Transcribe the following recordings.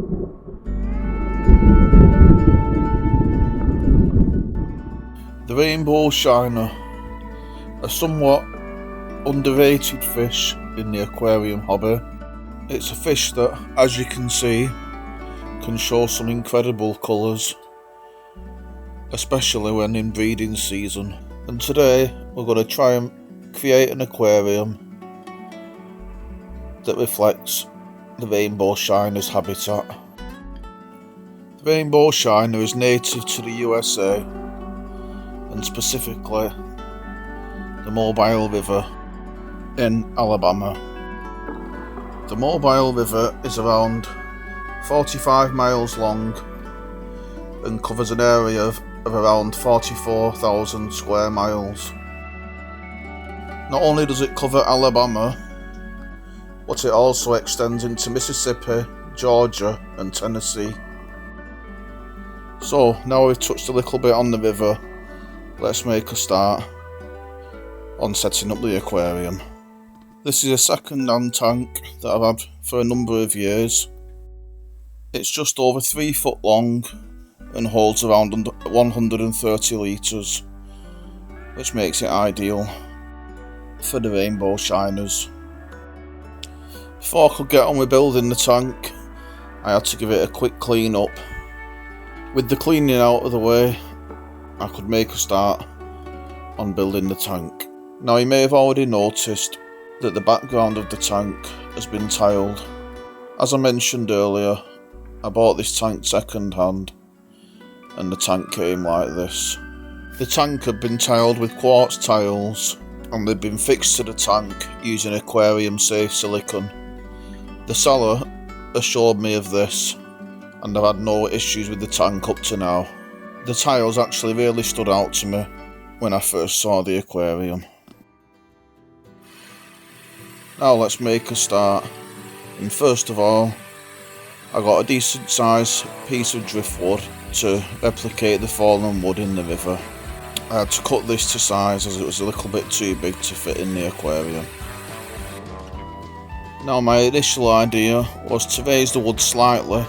The Rainbow Shiner, a somewhat underrated fish in the aquarium hobby. It's a fish that, as you can see, can show some incredible colours, especially when in breeding season. And today we're going to try and create an aquarium that reflects the Rainbow Shiner's habitat. The Rainbow Shiner is native to the USA, and specifically the Mobile River in Alabama. The Mobile River is around 45 miles long and covers an area of around 44,000 square miles. Not only does it cover Alabama, but it also extends into Mississippi, Georgia and Tennessee. So now we've touched a little bit on the river, let's make a start on setting up the aquarium. This is a second-hand tank that I've had for a number of years. It's just over 3 foot long and holds around 130 litres, which makes it ideal for the Rainbow Shiners. Before I could get on with building the tank, I had to give it a quick clean up. With the cleaning out of the way, I could make a start on building the tank. Now you may have already noticed that the background of the tank has been tiled. As I mentioned earlier, I bought this tank second hand and the tank came like this. The tank had been tiled with quartz tiles and they'd been fixed to the tank using aquarium safe silicone. The seller assured me of this and I've had no issues with the tank up to now. The tiles actually really stood out to me when I first saw the aquarium. Now let's make a start, and first of all I got a decent sized piece of driftwood to replicate the fallen wood in the river. I had to cut this to size as it was a little bit too big to fit in the aquarium. Now my initial idea was to raise the wood slightly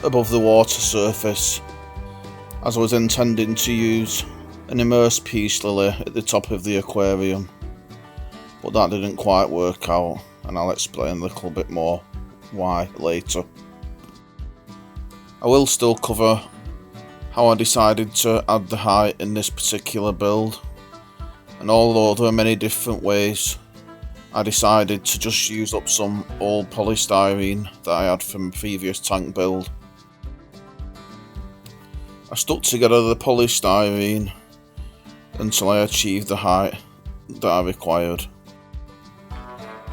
above the water surface, as I was intending to use an immersed peace lily at the top of the aquarium, but that didn't quite work out and I'll explain a little bit more why later. I will still cover how I decided to add the height in this particular build, and although there are many different ways, I decided to just use up some old polystyrene that I had from a previous tank build. I stuck together the polystyrene until I achieved the height that I required.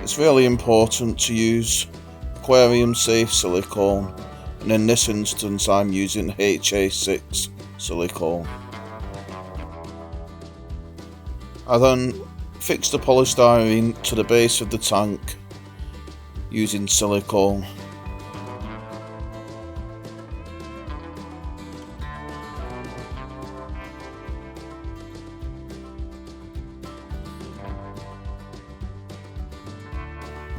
It's really important to use aquarium safe silicone, and in this instance I'm using HA6 silicone. I then fixed the polystyrene to the base of the tank using silicone.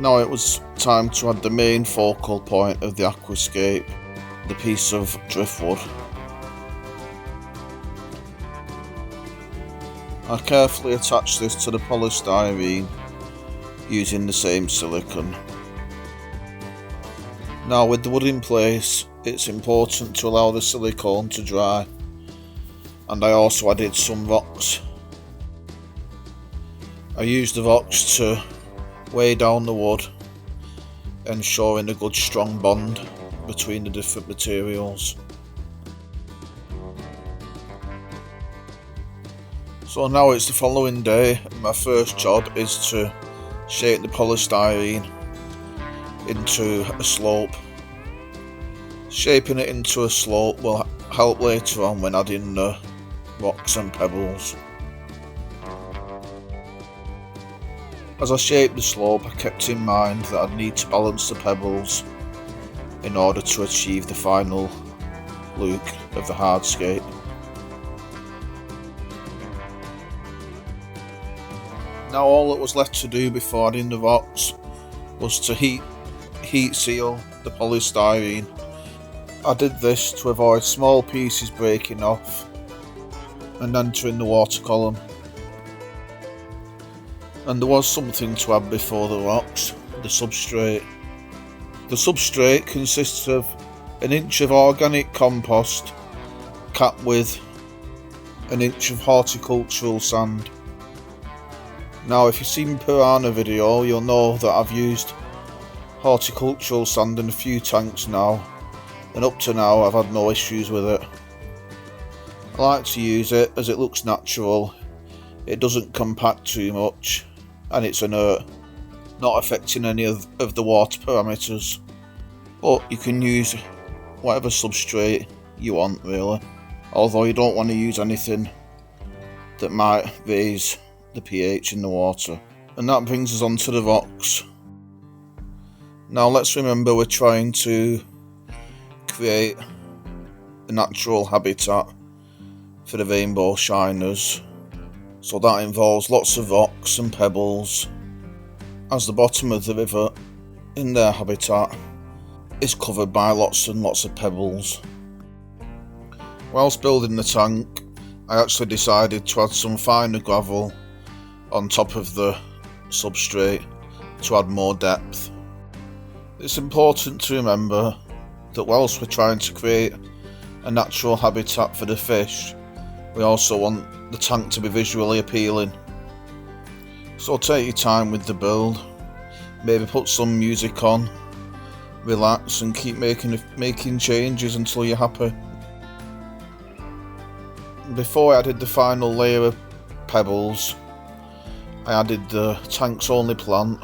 Now it was time to add the main focal point of the aquascape, the piece of driftwood. I carefully attached this to the polystyrene using the same silicone. Now with the wood in place, it's important to allow the silicone to dry, and I also added some rocks. I used the rocks to weigh down the wood, ensuring a good strong bond between the different materials. So now it's the following day and my first job is to shape the polystyrene into a slope. Shaping it into a slope will help later on when adding the rocks and pebbles. As I shaped the slope, I kept in mind that I'd need to balance the pebbles in order to achieve the final look of the hardscape. Now all that was left to do before adding the rocks was to heat seal the polystyrene I did this to avoid small pieces breaking off and entering the water column. And there was something to add before the rocks, the substrate. The substrate consists of an inch of organic compost capped with an inch of horticultural sand. Now if you've seen Piranha video, you'll know that I've used horticultural sand in a few tanks now, and up to now I've had no issues with it. I like to use it as it looks natural, it doesn't compact too much, and it's inert, not affecting any of the water parameters. But you can use whatever substrate you want really, although you don't want to use anything that might raise the pH in the water. And that brings us on to the rocks. Now let's remember we're trying to create a natural habitat for the rainbow shiners, so that involves lots of rocks and pebbles, as the bottom of the river in their habitat is covered by lots and lots of pebbles. Whilst building the tank, I actually decided to add some finer gravel on top of the substrate to add more depth. It's important to remember that whilst we're trying to create a natural habitat for the fish, we also want the tank to be visually appealing. So take your time with the build, maybe put some music on, relax and keep making changes until you're happy. Before I added the final layer of pebbles, I added the tank's only plant,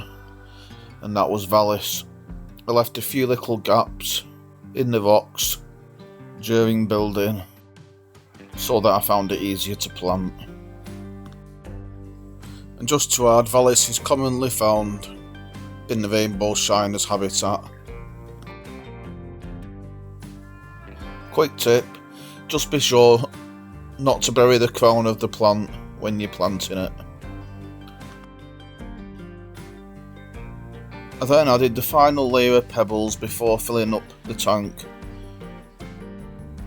and that was Vallis. I left a few little gaps in the rocks during building so that I found it easier to plant. And just to add, Vallis is commonly found in the rainbow shiner's habitat. Quick tip, just be sure not to bury the crown of the plant when you're planting it. I then added the final layer of pebbles before filling up the tank.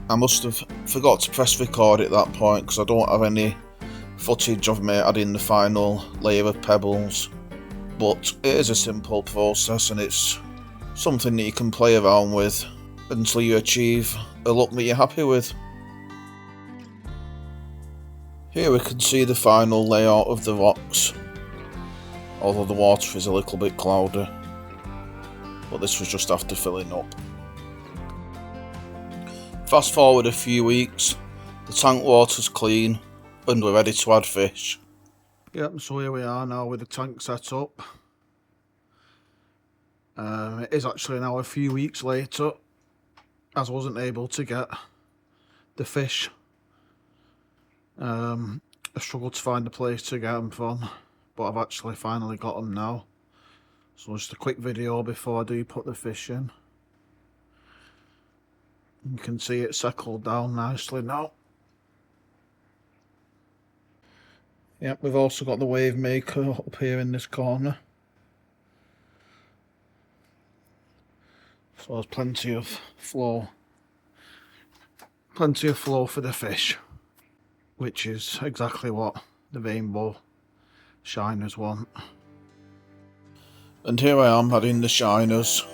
I must have forgot to press record at that point because I don't have any footage of me adding the final layer of pebbles, but it is a simple process and it's something that you can play around with until you achieve a look that you're happy with. Here we can see the final layout of the rocks, although the water is a little bit cloudy, but this was just after filling up. Fast forward a few weeks, the tank water's clean and we're ready to add fish. Yep, so here we are now with the tank set up. It is actually now a few weeks later, as I wasn't able to get the fish. I struggled to find a place to get them from, but I've actually finally got them now. So just a quick video before I do put the fish in. You can see it settled down nicely now. Yep, we've also got the wave maker up here in this corner. So there's plenty of flow. Plenty of flow for the fish, which is exactly what the rainbow shiners want. And here I am adding the shiners.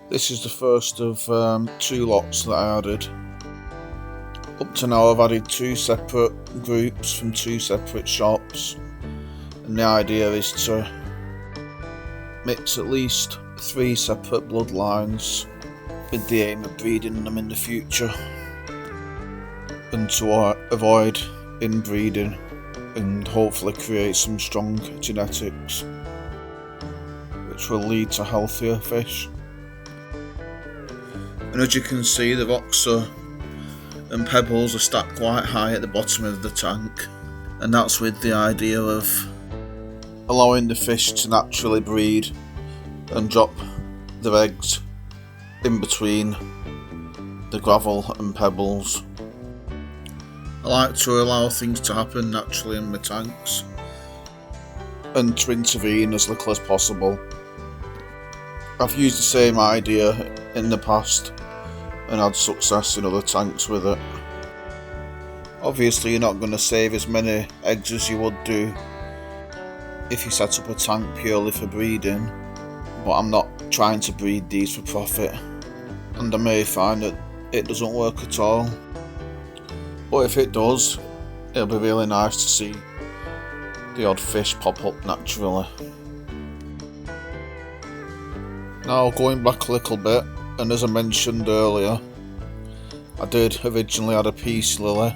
This is the first of 2 lots that I added. Up to now I've added 2 separate groups from 2 separate shops, and the idea is to mix at least 3 separate bloodlines with the aim of breeding them in the future, and to avoid inbreeding and hopefully create some strong genetics which will lead to healthier fish. And as you can see, the rocks and pebbles are stacked quite high at the bottom of the tank, and that's with the idea of allowing the fish to naturally breed and drop their eggs in between the gravel and pebbles. I like to allow things to happen naturally in my tanks and to intervene as little as possible. I've used the same idea in the past and had success in other tanks with it. Obviously you're not going to save as many eggs as you would do if you set up a tank purely for breeding, but I'm not trying to breed these for profit, and I may find that it doesn't work at all. But if it does, it'll be really nice to see the odd fish pop up naturally. Now going back a little bit, and as I mentioned earlier, I did originally had a peace lily,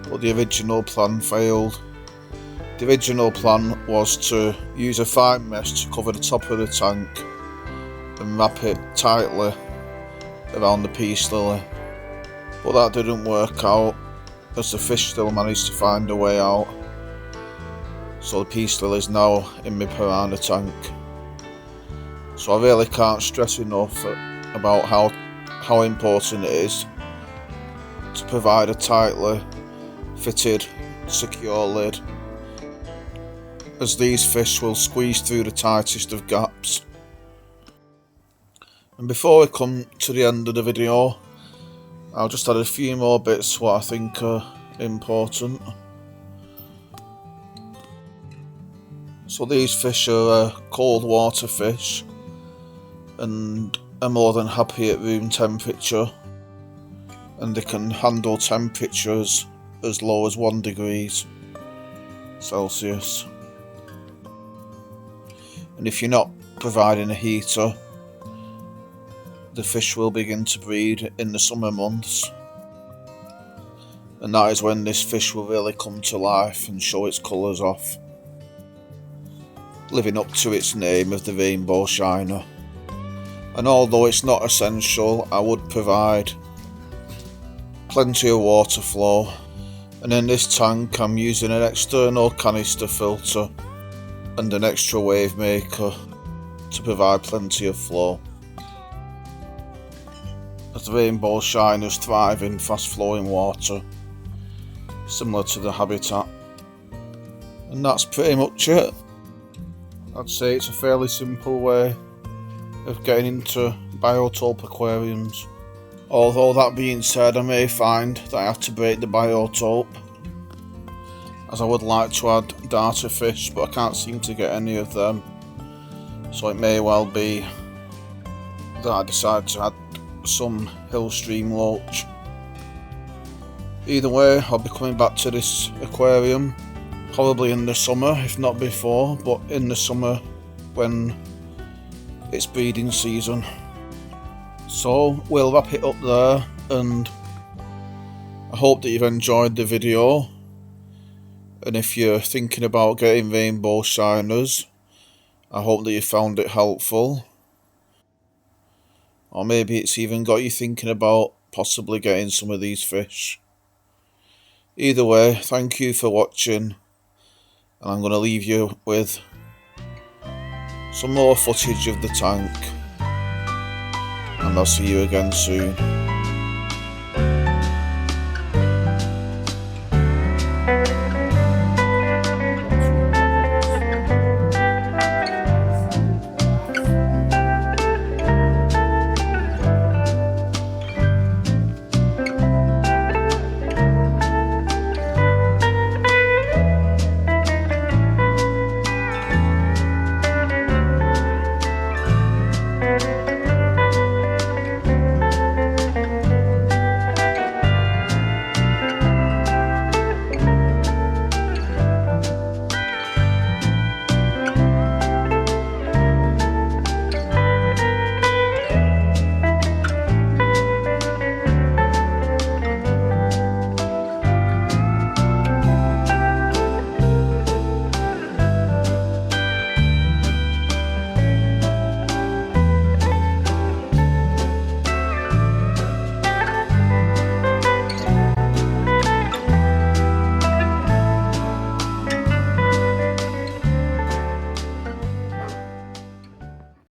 but the original plan failed. The original plan was to use a fine mesh to cover the top of the tank and wrap it tightly around the peace lily, but that didn't work out as the fish still managed to find a way out. So the peace lily is now in my piranha tank. So I really can't stress enough about how important it is to provide a tightly fitted, secure lid, as these fish will squeeze through the tightest of gaps. And before we come to the end of the video, I'll just add a few more bits what I think are important. So these fish are cold water fish and are more than happy at room temperature, and they can handle temperatures as low as 1 degree Celsius. And if you're not providing a heater, the fish will begin to breed in the summer months, and that is when this fish will really come to life and show its colours off, living up to its name of the Rainbow Shiner. And although it's not essential, I would provide plenty of water flow, and in this tank I'm using an external canister filter and an extra wave maker to provide plenty of flow, as the Rainbow Shiners thrive in fast flowing water, similar to the habitat. And that's pretty much it. I'd say it's a fairly simple way of getting into biotope aquariums. Although that being said, I may find that I have to break the biotope, as I would like to add darter fish, but I can't seem to get any of them. So it may well be that I decide to add some hill stream loach. Either way, I'll be coming back to this aquarium probably in the summer, if not before, but in the summer when it's breeding season. So we'll wrap it up there, and I hope that you've enjoyed the video. And if you're thinking about getting rainbow shiners, I hope that you found it helpful. Or maybe it's even got you thinking about possibly getting some of these fish. Either way, thank you for watching, and I'm going to leave you with some more footage of the tank, and I'll see you again soon.